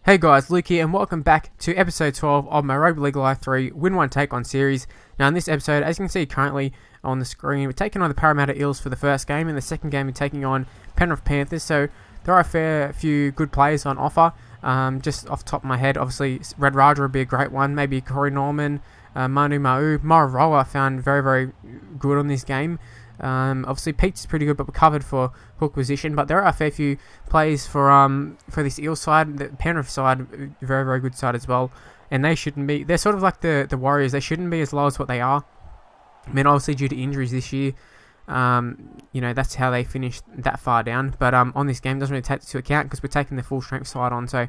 Hey guys, Luke here and welcome back to episode 12 of my Rugby League Live 3 Win 1 Take On series. Now in this episode, as you can see currently on the screen, we're taking on the Parramatta Eels for the first game, and the second game we're taking on Penrith Panthers. So there are a fair few good players on offer. Just off the top of my head, obviously Red Raja would be a great one, maybe Corey Norman, Manu Ma'u. Mararoa I found very, very good on this game. Obviously Pete's pretty good, but we're covered for hook position. But there are a fair few plays for this Eels side. The Penrith side, very, very good side as well. And they shouldn't be. They're sort of like the Warriors. They shouldn't be as low as what they are. I mean, obviously due to injuries this year, that's how they finished that far down. But on this game, doesn't really take into account because we're taking the full strength side on. So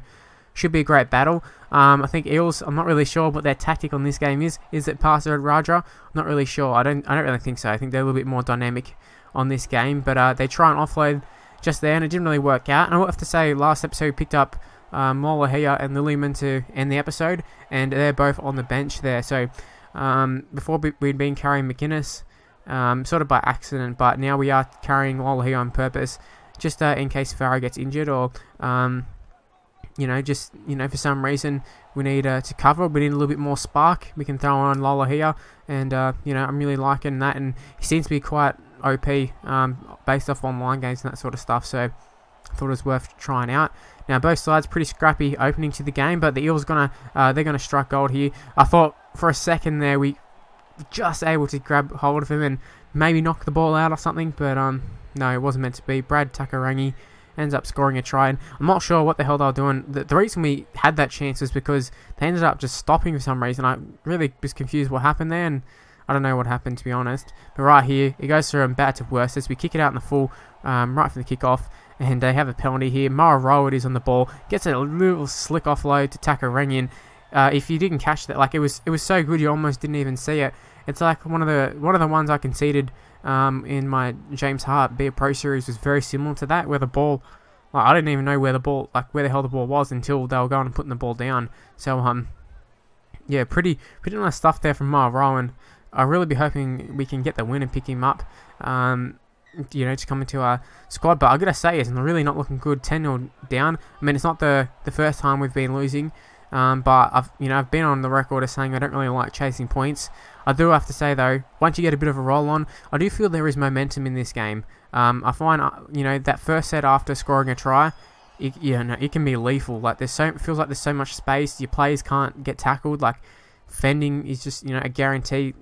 should be a great battle. I think Eels, I'm not really sure what their tactic on this game is. Is it past Red Raja? I'm not really sure. I don't really think so. I think they're a little bit more dynamic on this game. But they try and offload just there, and it didn't really work out. And I will have to say, last episode we picked up Molohea and Lillyman to end the episode, and they're both on the bench there. So before we'd been carrying McInnes, sort of by accident, but now we are carrying Molohea on purpose, just in case Farah gets injured or for some reason we need to cover. We need a little bit more spark. We can throw on Lola here, and I'm really liking that. And he seems to be quite OP based off online games and that sort of stuff. So I thought it was worth trying out. Now both sides pretty scrappy opening to the game, but the Eels they're gonna strike gold here. I thought for a second there we just able to grab hold of him and maybe knock the ball out or something, but no, it wasn't meant to be. Brad Takarangi ends up scoring a try, and I'm not sure what the hell they were doing. The reason we had that chance was because they ended up just stopping for some reason. I really was confused what happened there, and I don't know what happened, to be honest. But right here, it goes from bad to worse as we kick it out in the full right from the kickoff, and they have a penalty here. Mararoa it is on the ball, gets a little slick offload to Takarangi. If you didn't catch that, like it was so good you almost didn't even see it. It's like one of the ones I conceded in my James Hart Be a Pro series was very similar to that, where the ball, like, I didn't even know where the hell the ball was until they were going and putting the ball down. So yeah, pretty nice stuff there from Mararoa, and I'll really be hoping we can get the win and pick him up. To come into our squad. But I gotta say, it's really not looking good. 10-0 down. I mean, it's not the first time we've been losing. But I've been on the record as saying I don't really like chasing points. I do have to say though, once you get a bit of a roll on, I do feel there is momentum in this game. I find that first set after scoring a try, it can be lethal. Like it feels like there's so much space. Your players can't get tackled. Like fending is just a guarantee.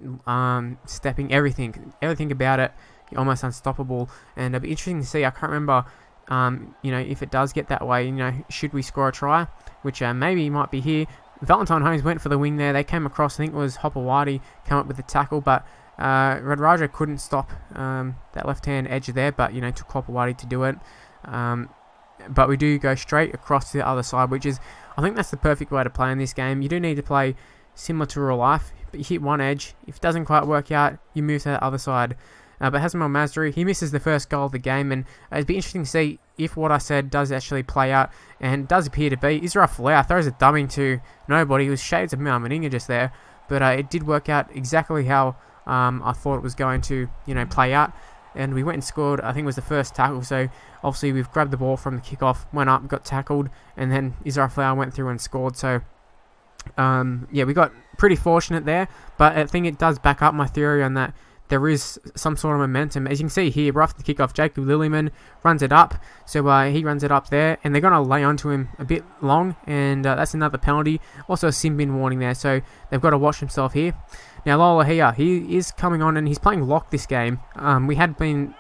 Stepping, everything about it, almost unstoppable. And it'll be interesting to see. I can't remember. If it does get that way, should we score a try? Which maybe might be here. Valentine Holmes went for the wing there. They came across, I think it was Hopewadi, came up with the tackle, but Red Raja couldn't stop that left-hand edge there, but, took Hopewadi to do it. But we do go straight across to the other side, which is, I think that's the perfect way to play in this game. You do need to play similar to real life, but you hit one edge. If it doesn't quite work out, you move to the other side. But Hassan Al-Masri, he misses the first goal of the game, and it'd be interesting to see if what I said does actually play out, and does appear to be. Israel Folau throws a dummy to nobody. It was shades of Mal Meninga just there, but it did work out exactly how I thought it was going to, play out, and we went and scored. I think it was the first tackle, so obviously we've grabbed the ball from the kickoff, went up, got tackled, and then Israel Folau went through and scored. So we got pretty fortunate there, but I think it does back up my theory on that. There is some sort of momentum. As you can see here, right after the kickoff, Jacob Lillyman runs it up. So he runs it up there, and they're going to lay onto him a bit long, and that's another penalty. Also a sin bin warning there, so they've got to watch himself here. Now Lola here, he is coming on, and he's playing lock this game. We had been,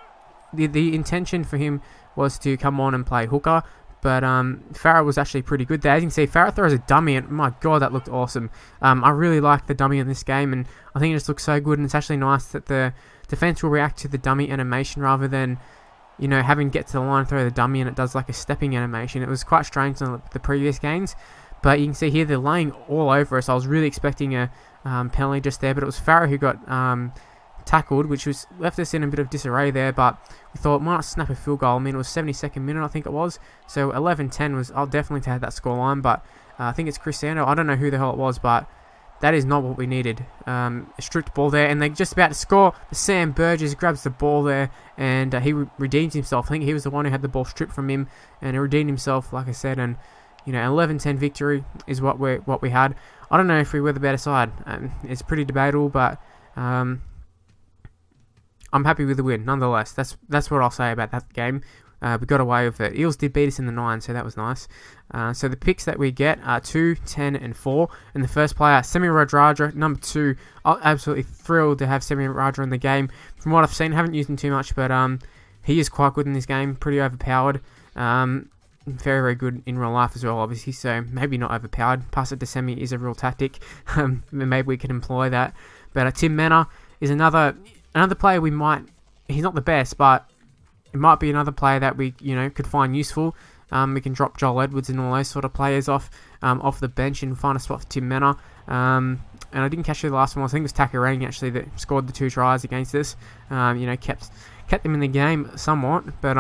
the intention for him was to come on and play hooker, but Farah was actually pretty good there. As you can see, Farah throws a dummy, and my god, that looked awesome. I really like the dummy in this game, and I think it just looks so good, and it's actually nice that the defense will react to the dummy animation rather than, having to get to the line, throw the dummy, and it does like a stepping animation. It was quite strange in the previous games, but you can see here they're laying all over us. I was really expecting a penalty just there, but it was Farah who got tackled, which was left us in a bit of disarray there, but we thought, why not snap a field goal? I mean, it was 72nd minute, I think it was, so 11-10 was, I'll definitely take that scoreline, but I think it's Cristiano, I don't know who the hell it was, but that is not what we needed. A strict ball there, and they're just about to score. Sam Burgess grabs the ball there, and he redeems himself. I think he was the one who had the ball stripped from him, and he redeemed himself, like I said. And you know, 11-10 victory is what we had. I don't know if we were the better side. It's pretty debatable, but I'm happy with the win nonetheless. That's what I'll say about that game. We got away with it. Eels did beat us in the 9, so that was nice. So the picks that we get are 2, 10, and 4. And the first player, Semi Radradra, number 2. I'm absolutely thrilled to have Semi Radradra in the game. From what I've seen, haven't used him too much, but he is quite good in this game. Pretty overpowered. Very, very good in real life as well, obviously. So maybe not overpowered. Pass it to Semi is a real tactic. Maybe we can employ that. But Tim Mannah is another player we might. He's not the best, but it might be another player that we, could find useful. We can drop Joel Edwards and all those sort of players off the bench and find a spot for Tim Mannah. And I didn't catch the last one. I think it was Takarang actually that scored the 2 tries against us. Kept them in the game somewhat, but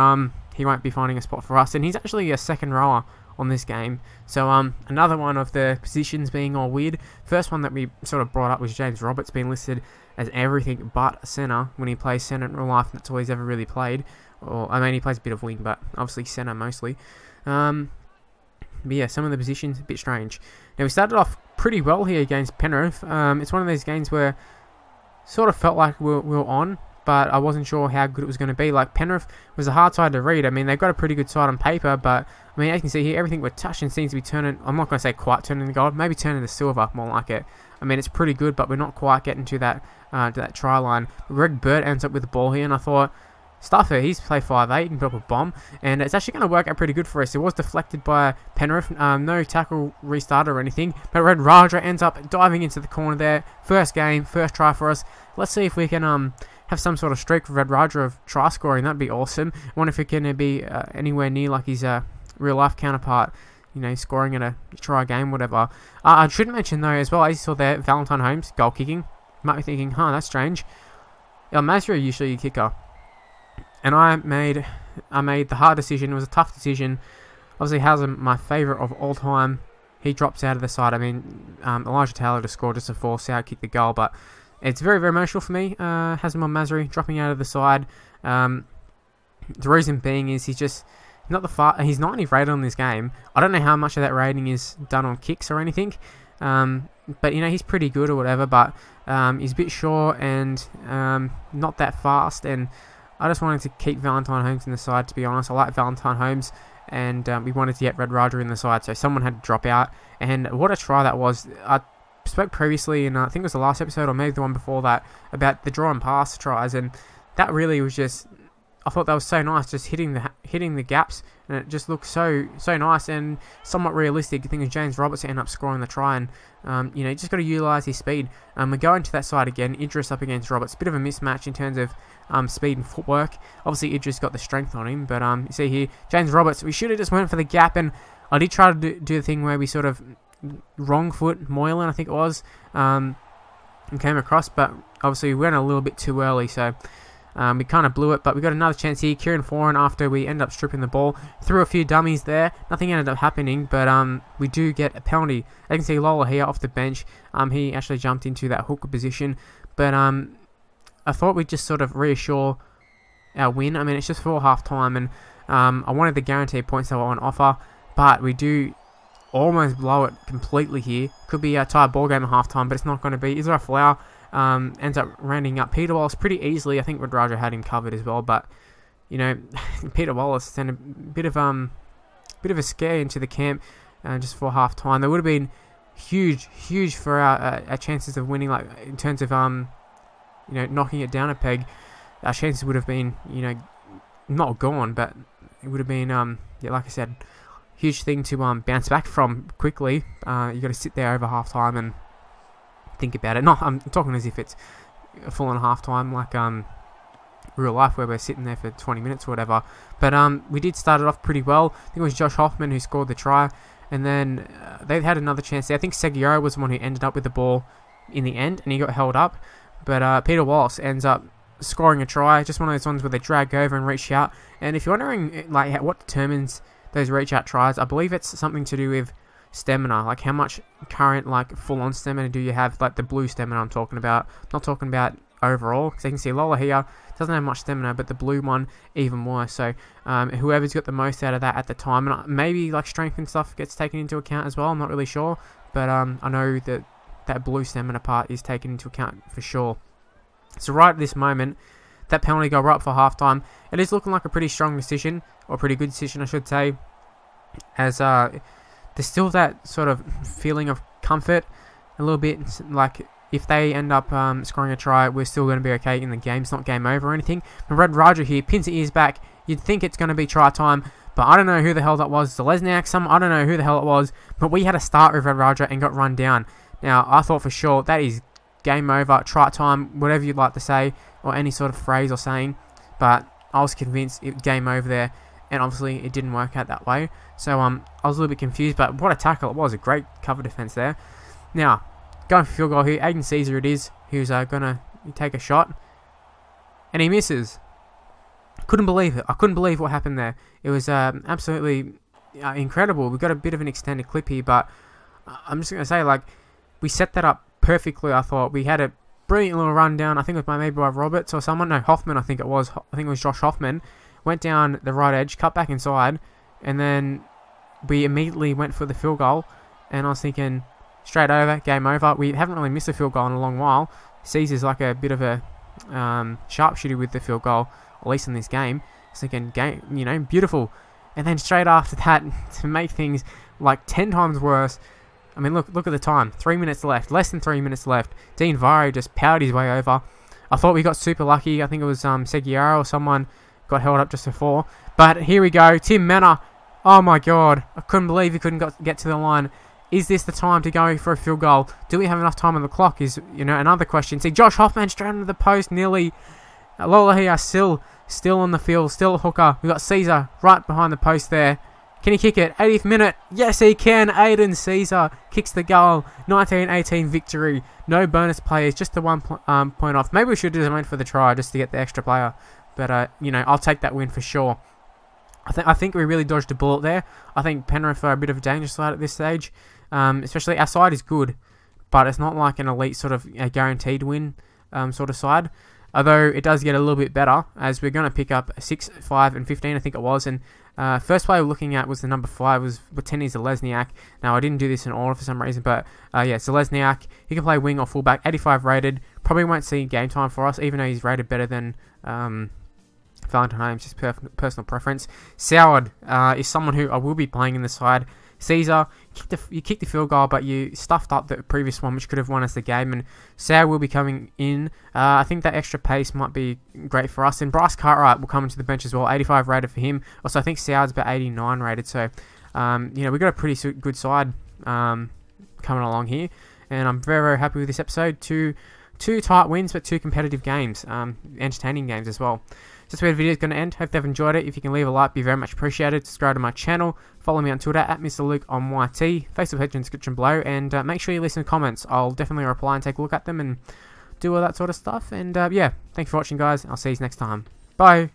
he won't be finding a spot for us. And he's actually a second rower on this game. So another one of the positions being all weird. First one that we sort of brought up was James Roberts being listed as everything but centre when he plays centre in real life. That's all he's ever really played. He plays a bit of wing, but obviously centre mostly. But yeah, some of the positions a bit strange. Now we started off pretty well here against Penrith. It's one of those games where sort of felt like we were on, but I wasn't sure how good it was going to be. Like Penrith was a hard side to read. I mean, they've got a pretty good side on paper, but I mean, as you can see here, everything we're touching seems to be turning. I'm not going to say quite turning to gold, maybe turning to silver, more like it. I mean, it's pretty good, but we're not quite getting to that try line. Greg Burt ends up with the ball here, and I thought, stuff it, he's played 5'8", he can put up a bomb, and it's actually going to work out pretty good for us. It was deflected by Penrith, no tackle restart or anything, but Radradra ends up diving into the corner there. First game, first try for us. Let's see if we can have some sort of streak for Radradra of try scoring. That'd be awesome. I wonder if we can be anywhere near like his real life counterpart, scoring at a try game, whatever. I should mention though as well, as you saw there, Valentine Holmes goal kicking. You might be thinking, that's strange. Masri usually a kicker. And I made the hard decision. It was a tough decision. Obviously, Hazem, my favourite of all time, he drops out of the side. I mean, Elijah Taylor to score just to force out, kick the goal, but it's very, very emotional for me. Hazem Masri dropping out of the side. The reason being is he's just he's not any rated on this game. I don't know how much of that rating is done on kicks or anything. But he's pretty good or whatever. But he's a bit short and not that fast, and I just wanted to keep Valentine Holmes in the side, to be honest. I like Valentine Holmes, and we wanted to get Radradra in the side, so someone had to drop out. And what a try that was. I spoke previously, and I think it was the last episode, or maybe the one before that, about the draw and pass tries, and that really was just... I thought that was so nice, just hitting the gaps, and it just looked so nice and somewhat realistic. I think it was James Roberts ended up scoring the try, and you just got to utilise his speed. We're going to that side again. Idris up against Roberts, bit of a mismatch in terms of speed and footwork. Obviously, Idris got the strength on him, but you see here, James Roberts. We should have just went for the gap, and I did try to do the thing where we sort of wrong foot Moylan, I think it was, and came across, but obviously we went a little bit too early, so. We kind of blew it, but we got another chance here. Kieran Foran, after we end up stripping the ball, threw a few dummies there. Nothing ended up happening, but we do get a penalty. As you can see, Lola here off the bench. He actually jumped into that hooker position, but I thought we'd just sort of reassure our win. I mean, it's just for half time, and I wanted the guaranteed points that were on offer, but we do almost blow it completely here. Could be a tied ball game at half time, but it's not going to be. Israel Folau ends up rounding up Peter Wallace pretty easily. I think Radradra had him covered as well, but Peter Wallace sent a bit of a scare into the camp just for half time. That would have been huge for our chances of winning, like in terms of knocking it down a peg. Our chances would have been not gone, but it would have been like I said, huge thing to bounce back from quickly. You got to sit there over half time and think about it. I'm talking as if it's a full on half time, like real life, where we're sitting there for 20 minutes or whatever. But we did start it off pretty well. I think it was Josh Hoffman who scored the try, and then they had another chance there. I think Seguiero was the one who ended up with the ball in the end, and he got held up. But Peter Wallace ends up scoring a try, just one of those ones where they drag over and reach out. And if you're wondering like what determines those reach out tries, I believe it's something to do with stamina. Like how much current like full on stamina do you have? Like the blue stamina I'm talking about. I'm not talking about overall, because you can see Lola here doesn't have much stamina, but the blue one even more. So whoever's got the most out of that at the time, and maybe like strength and stuff gets taken into account as well. I'm not really sure, but I know that that blue stamina part is taken into account for sure. So right at this moment, that penalty goal right up for halftime, it is looking like a pretty strong decision, or pretty good decision I should say, as there's still that sort of feeling of comfort a little bit, like if they end up scoring a try, we're still going to be okay in the game. It's not game over or anything. But Red Raja here pins the ears back. You'd think it's going to be try time, but I don't know who the hell that was. Zelezniak, I don't know who the hell it was, but we had a start with Red Raja and got run down. Now, I thought for sure that is game over, try time, whatever you'd like to say, or any sort of phrase or saying, but I was convinced it game over there, and obviously it didn't work out that way. So I was a little bit confused, but what a tackle it was. A great cover defense there. Now, going for field goal here, Aiden Caesar it is, who's going to take a shot, and he misses. Couldn't believe it. I couldn't believe what happened there. It was absolutely incredible. We've got a bit of an extended clip here, but I'm just going to say, like, we set that up perfectly, I thought. We had a brilliant little rundown, I think it was maybe by Roberts or someone, no, Hoffman I think it was. I think it was Josh Hoffman. Went down the right edge, cut back inside, and then we immediately went for the field goal, and I was thinking, straight over, game over. We haven't really missed a field goal in a long while. Caesar's like a bit of a sharpshooter with the field goal, at least in this game. So thinking, game, beautiful. And then straight after that, to make things like 10 times worse, I mean, look at the time. 3 minutes left, less than 3 minutes left. Dean Vare just powered his way over. I thought we got super lucky. I think it was Seguiara or someone got held up just before. But here we go, Tim Mannah. Oh my god, I couldn't believe he couldn't get to the line. Is this the time to go for a field goal? Do we have enough time on the clock is, another question. See, Josh Hoffman straight under the post, nearly. Lola here still on the field, still a hooker. We got Caesar right behind the post there. Can he kick it? 80th minute. Yes, he can. Aiden Caesar kicks the goal. 19-18 victory. No bonus players, just the 1 point off. Maybe we should have went for the try just to get the extra player. But, I'll take that win for sure. I think we really dodged a bullet there. I think Penrith are a bit of a dangerous side at this stage. Especially our side is good, but it's not like an elite sort of a guaranteed win sort of side. Although it does get a little bit better, as we're going to pick up 6, 5, and 15, I think it was. And first player we're looking at was the number 5, was Wateni Zelezniak. Now, I didn't do this in order for some reason, but yeah, Zelezniak, he can play wing or fullback, 85 rated. Probably won't see game time for us, even though he's rated better than Valentine Holmes, just personal preference. Soward is someone who I will be playing in the side. Caesar, you kicked the field goal, but you stuffed up the previous one, which could have won us the game. And Soward will be coming in. I think that extra pace might be great for us. And Bryce Cartwright will come into the bench as well, 85 rated for him. Also, I think Soward's about 89 rated. So, we've got a pretty good side coming along here. And I'm very, very happy with this episode. Two tight wins, but 2 competitive games. Entertaining games as well. That's where the video is going to end. Hope you've enjoyed it. If you can leave a like, be very much appreciated. Subscribe to my channel. Follow me on Twitter at Mr. Luke on YT. Facebook page in the description below. And make sure you listen to comments. I'll definitely reply and take a look at them and do all that sort of stuff. And yeah, thanks for watching, guys. I'll see you next time. Bye.